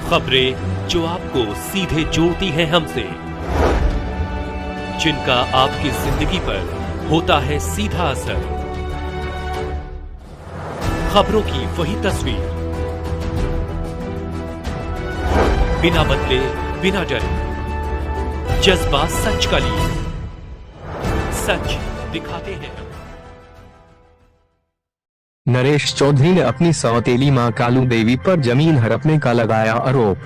खबरें जो आपको सीधे जोड़ती हैं हमसे, जिनका आपकी जिंदगी पर होता है सीधा असर। खबरों की वही तस्वीर, बिना बदले बिना डरे, जज्बा सच का लिए, सच दिखाते हैं। नरेश चौधरी ने अपनी सौतेली मां कालू देवी पर जमीन हड़पने का लगाया आरोप।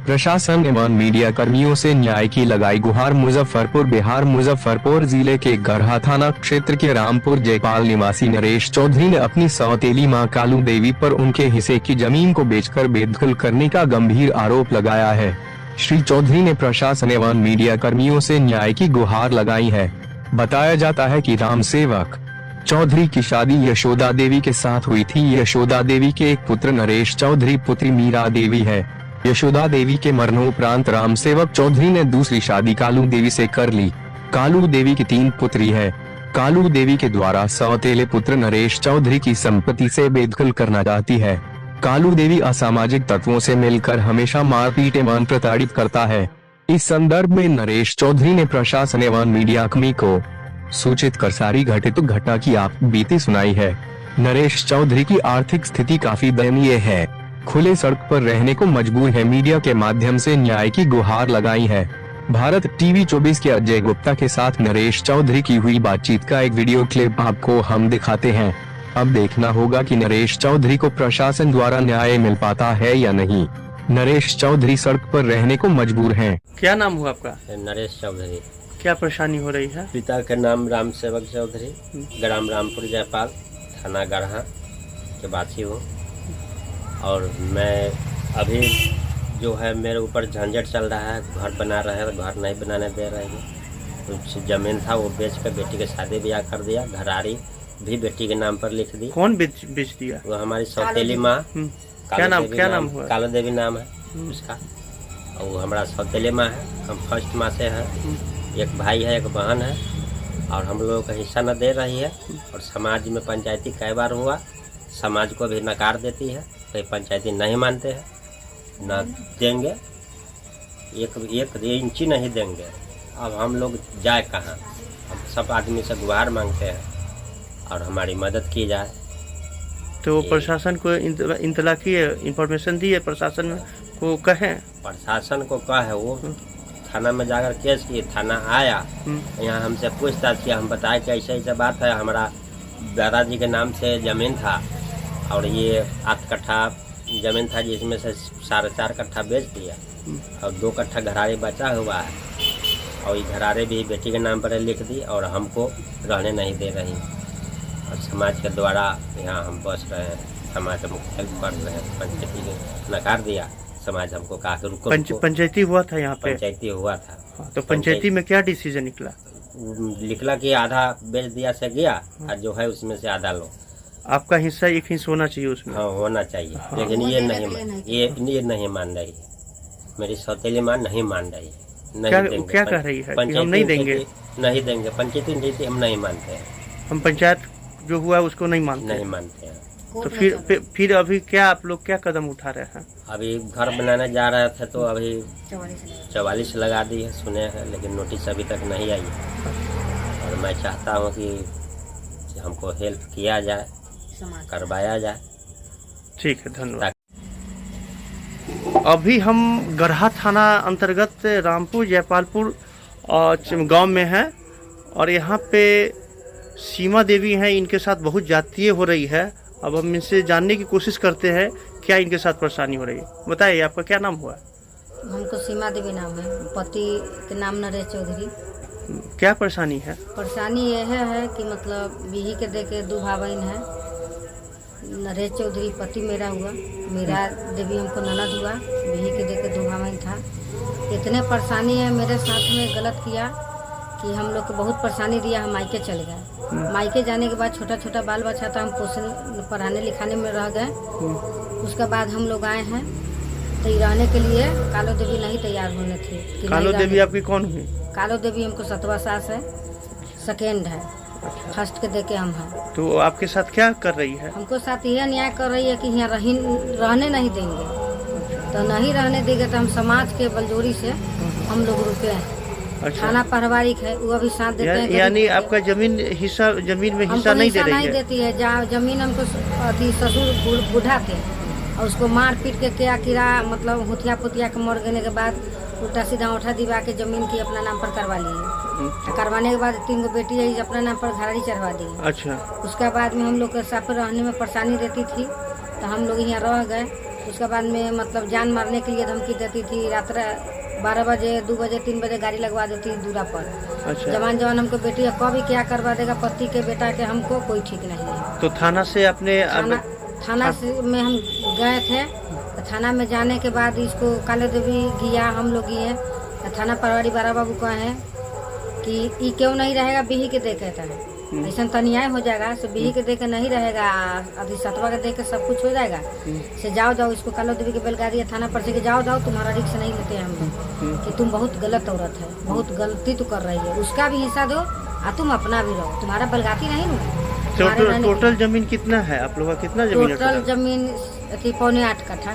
प्रशासन एवं मीडिया कर्मियों से न्याय की लगाई गुहार। मुजफ्फरपुर बिहार मुजफ्फरपुर जिले के गढ़ा थाना क्षेत्र के रामपुर जयपाल निवासी नरेश चौधरी ने अपनी सौतेली मां कालू देवी पर उनके हिस्से की जमीन को बेचकर बेदखल करने का गंभीर आरोप लगाया है। श्री चौधरी ने प्रशासन एवं मीडिया कर्मियों से न्याय की गुहार लगाई है। बताया जाता है कि राम सेवक चौधरी की शादी यशोदा देवी के साथ हुई थी। यशोदा देवी के एक पुत्र नरेश चौधरी, पुत्री मीरा देवी है। यशोदा देवी के मरणोपरांत राम सेवक चौधरी ने दूसरी शादी कालू देवी से कर ली। कालू देवी की 3 पुत्री है। कालू देवी के द्वारा सौतेले पुत्र नरेश चौधरी की संपत्ति से बेदखल करना चाहती है। कालू देवी असामाजिक तत्वों से मिलकर हमेशा मारपीट एवं प्रताड़ित करता है। इस संदर्भ में नरेश चौधरी ने प्रशासन एवं मीडिया कर्मी को सूचित कर सारी घटित घटना की आप बीती सुनाई है। नरेश चौधरी की आर्थिक स्थिति काफी दयनीय है। खुले सड़क पर रहने को मजबूर है। मीडिया के माध्यम से न्याय की गुहार लगाई है। भारत टीवी 24 के अजय गुप्ता के साथ नरेश चौधरी की हुई बातचीत का एक वीडियो क्लिप आपको हम दिखाते हैं। अब देखना होगा कि नरेश चौधरी को प्रशासन द्वारा न्याय मिल पाता है या नहीं। नरेश चौधरी सड़क पर रहने को मजबूर हैं। क्या नाम हुआ आपका? नरेश चौधरी। क्या परेशानी हो रही है? पिता का नाम राम सेवक चौधरी, ग्राम रामपुर जयपाल, थाना गढ़ा के वासी हूँ। और मैं अभी जो है मेरे ऊपर झंझट चल रहा है। घर बना रहे हैं, घर नहीं बनाने दे रहे हैं। कुछ जमीन था वो बेच कर बेटी के शादी ब्याह कर दिया। घरारी भी बेटी के नाम पर लिख दी। कौन बेच दिया? वो हमारी सौतेली माँ। क्या नाम हुआ? कालू देवी नाम है उसका। और वो हमारा सौतेली माँ है। हम फर्स्ट माँ से है। एक भाई है, एक बहन है। और हम लोगों का हिस्सा न दे रही है। और समाज में पंचायती कई बार हुआ, समाज को भी नकार देती है। कई पंचायती नहीं मानते हैं, न देंगे, एक इंची नहीं देंगे। अब हम लोग जाए कहाँ? हम सब आदमी से गुहार मांगते हैं और हमारी मदद की जाए। तो प्रशासन को इंतला की इंफॉर्मेशन दी है? प्रशासन को कहें? प्रशासन को कहे, वो थाना में जाकर केस किए। थाना आया, यहाँ हमसे पूछताछ किया। हम बताए कि ऐसा ऐसा बात है, हमारा दादाजी के नाम से ज़मीन था और ये 8 कट्ठा ज़मीन था, जिसमें से 4.5 कट्ठा बेच दिया और 2 कट्ठा घरारे बचा हुआ है। और ये घरारे भी बेटी के नाम पर लिख दी और हमको रहने नहीं दे रही। और समाज के द्वारा यहाँ हम बस रहे हैं। समाज के मुख्य पढ़ रहे हैं। पंचायती ने नकार दिया। समाज हमको कहा कि रुको। पंचायती हुआ था यहाँ पे? पंचायती हुआ था। हाँ, तो पंचायती में क्या डिसीजन निकला? निकला कि आधा बेच दिया से गया और जो है उसमें से आधा लो। आपका हिस्सा एक हिस्सा होना चाहिए उसमें। हाँ, होना चाहिए। हाँ। लेकिन ये नहीं मान रही। मेरी सौतेली माँ नहीं मान रही। क्या कह रही है कि हम नहीं देंगे? नहीं देंगे। पंचायती नीति हम नहीं मानते हैं। हम पंचायत जो हुआ उसको नहीं मानते हैं। तो फिर अभी क्या आप लोग क्या कदम उठा रहे हैं? अभी घर बनाने जा रहे थे तो अभी 44 लगा दी है, सुने हैं, लेकिन नोटिस अभी तक नहीं आई है। और मैं चाहता हूँ कि हमको हेल्प किया जाए, करवाया जाए। ठीक है, धन्यवाद। अभी हम गढ़ा थाना अंतर्गत रामपुर जयपालपुर गांव में हैं और यहाँ पे सीमा देवी हैं। इनके साथ बहुत जातीय हो रही है। अब हम इनसे जानने की कोशिश करते हैं क्या इनके साथ परेशानी हो रही है। बताइए, आपका क्या नाम हुआ? हमको सीमा देवी नाम है। पति के नाम नरेश चौधरी। क्या परेशानी है? परेशानी यह है कि मतलब बीही के देके 2 भाई बहन है। नरेश चौधरी पति मेरा हुआ, मीरा देवी हमको ननद हुआ। बीही के देके 2 भाई बहन था। इतने परेशानी है, मेरे साथ में गलत किया कि हम लोग को बहुत परेशानी दिया। हम मायके चले गए। मायके जाने के बाद छोटा छोटा बाल बच्चा था, हम पोषण पढ़ाने लिखाने में रह गए। उसके बाद हम लोग आए हैं तो रहने के लिए। कालो देवी नहीं तैयार होने थी। कालो देवी आपकी कौन हुई? कालो देवी हमको 7वां सास है, सेकेंड है। फर्स्ट के देके हम हैं। तो आपके साथ क्या कर रही है? हमको साथ यह न्याय कर रही है कि यहाँ रहने नहीं देंगे। तो नहीं रहने देंगे तो हम समाज के बलजोरी से हम लोग रुके हैं। अच्छा, थाना पारिवारिक है, वो अभी साथ देते हैं। यानी आपका जमीन में हिस्सा नहीं दे रही नहीं है? देती है। जहाँ जमीन हमको अति ससुर बूढ़ा थे और उसको मार पीट के क्या किरा मतलब हुतिया पुतिया के मर गने के बाद उल्टा सीधा उठा दिवा के जमीन की अपना नाम पर करवा लिए। करवाने के बाद 3 गो बेटी है अपना नाम पर घराड़ी चढ़वा दी। अच्छा, उसके बाद में हम लोग के साथ रहने में परेशानी रहती थी तो हम लोग यहाँ रह गए। उसके बाद में मतलब जान मारने के लिए धमकी देती थी। रात 12 बजे 2 बजे 3 बजे गाड़ी लगवा देती दूरा पर। अच्छा, जवान हमको बेटी है कभी क्या करवा देगा पति के बेटा के, हमको कोई ठीक नहीं है। तो थाना से अपने थाना से में हम गए थे तो थाना में जाने के बाद इसको काले देवी गया, हम लोग गए तो थाना परवारी बारा बाबू कहे हैं कि ये क्यों नहीं रहेगा, बिही के दे कहता है ऐसा तो न्याय हो जाएगा। से बिही के दे के नहीं रहेगा, अभी सतवा के दे के सब कुछ हो जाएगा। से जाओ इसको कालो देवी के बेलगा दिया थाना पर से कि जाओ तुम्हारा रिक्स नहीं लेते हम लोग कि तुम बहुत गलत औरत है, बहुत गलती तो कर रही है, उसका भी हिस्सा दो और तुम अपना भी रहो, तुम्हारा बलगाती नहीं ना। टोटल जमीन कितना है आप लोगों का? कितना जमीन है? टोटल जमीन 8.25 कट्ठा।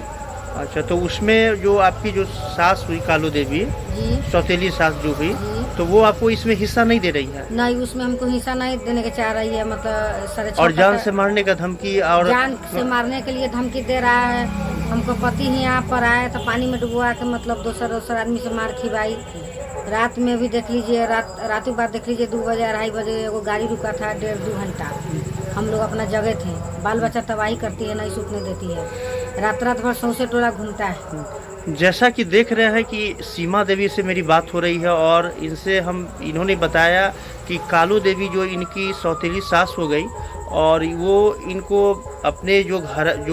अच्छा, तो उसमें जो आपकी जो सास हुई कालू देवी जी, सौतेली सास जो हुई, जी। तो वो आपको इसमें हिस्सा नहीं दे रही है? नहीं, उसमें हमको हिस्सा नहीं देने के चाह रही है। मतलब साढ़े और जान से मारने का धमकी और जान से मारने के लिए धमकी दे रहा है। हमको पति ही यहाँ पर आए तो पानी में डुबवा के मतलब दूसर आदमी से मार खिलाई। रात में भी देख लीजिए, रात के बाद देख लीजिए 2 बजे 2:30 बजे वो गाड़ी रुका था 1.5-2 घंटा। हम लोग अपना जगह थे, बाल बच्चा तबाही करती है, नहीं सूखने देती है, रात भर सौंसे टोला घूमता है। जैसा कि देख रहे हैं कि सीमा देवी से मेरी बात हो रही है और इन्होंने बताया कि कालू देवी जो इनकी सौतेली सास हो गई और वो इनको अपने जो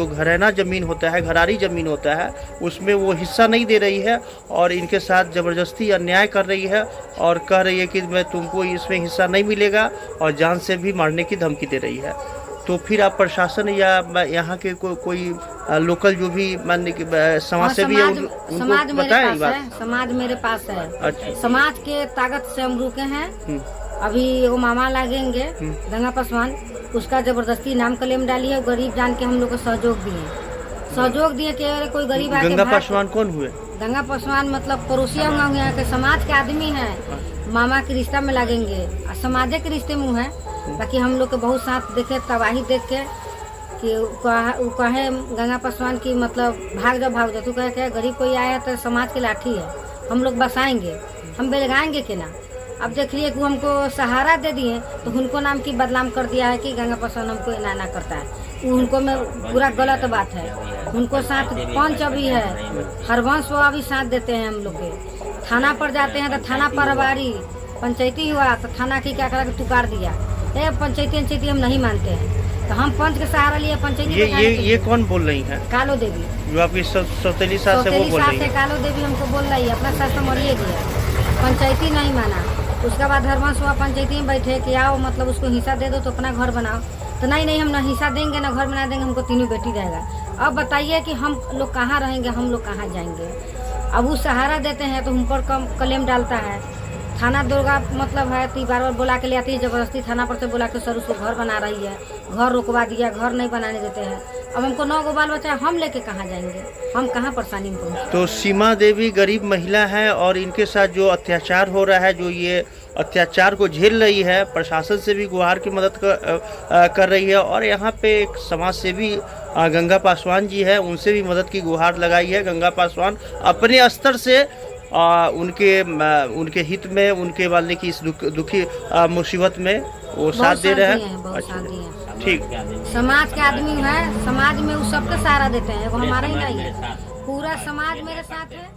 घरेना ज़मीन होता है, घरारी ज़मीन होता है, उसमें वो हिस्सा नहीं दे रही है और इनके साथ ज़बरदस्ती अन्याय कर रही है और कह रही है कि मैं तुमको इसमें हिस्सा नहीं मिलेगा और जान से भी मारने की धमकी दे रही है। तो फिर आप प्रशासन या यहाँ के कोई लोकल जो भी मानने की समाज से भी समाज मेरे पास है, समाज मेरे पास है। अच्छा, समाज के ताकत से हम रुके हैं। अभी वो मामा लगेंगे गंगा पासवान, उसका जबरदस्ती नाम क्लेम डाली है। गरीब जान के हम लोग को सहयोग दिए कि अरे कोई गरीब आके। गंगा पासवान कौन हुए? गंगा पासवान मतलब पड़ोसिया हुआ के समाज के आदमी है, मामा के रिश्ता में लगेंगे और समाज के रिश्ते में है। बाकी हम लोग के बहुत साथ देखे, तबाही देख के कि वो कहे गंगा पासवान की मतलब भाग जाओ तू कहे क्या गरीब कोई आया तो समाज की लाठी है, हम लोग बसाएंगे, हम बेलगाएंगे कि ना। अब देख लिए कि हमको सहारा दे दिए तो उनको नाम की बदनाम कर दिया है कि गंगा पासवान हमको इनाना करता है। उनको में पूरा गलत बात है। उनको साथ पंच अभी है, हरवंश वो अभी साथ देते हैं हम लोग के। थाना पर जाते हैं तो थाना परवारी पंचायती हुआ तो थाना की क्या करा कि तुकार दिया, पंचायती हम नहीं मानते हैं तो हम पंच के सहारा लिए पंचायती। ये कौन बोल रही है? कालो देवी जो आपकी सौतेली सास है वो बोल रही है। कालो देवी हमको बोल रही है, अपना सास तो मरिए गया, पंचायती नहीं माना। उसके बाद हरवंश हुआ पंचायती में बैठे कि आओ मतलब उसको हिस्सा दे दो तो अपना घर बनाओ, तो नहीं हम ना हिस्सा देंगे ना घर बना देंगे, हमको 3 बेटी रहेगा। अब बताइए कि हम लोग कहाँ रहेंगे, हम लोग कहाँ जाएंगे। अब वो सहारा देते हैं तो हम पर क्लेम डालता है। थाना दुर्गा मतलब है तो बार बोला के ले आती है जबरदस्ती, थाना पर से बोला के सर उसको घर बना रही है, घर रुकवा दिया, घर नहीं बनाने देते हैं। अब हमको 9 गो बाल बच्चा, हम लेके कहाँ जाएंगे, हम कहाँ परेशानी में पहुँचे। तो सीमा देवी गरीब महिला है और इनके साथ जो अत्याचार हो रहा है, जो ये अत्याचार को झेल रही है, प्रशासन से भी गुहार की मदद कर रही है और यहाँ पे एक समाज सेवी गंगा पासवान जी है, उनसे भी मदद की गुहार लगाई है। गंगा पासवान अपने स्तर से उनके हित में, उनके वाले की इस दुखी मुसीबत में वो साथ दे रहे हैं। अच्छा, ठीक। समाज के आदमी है, समाज में वो सबका सहारा देते हैं, वो हमारा ही नहीं है, पूरा समाज मेरे साथ है।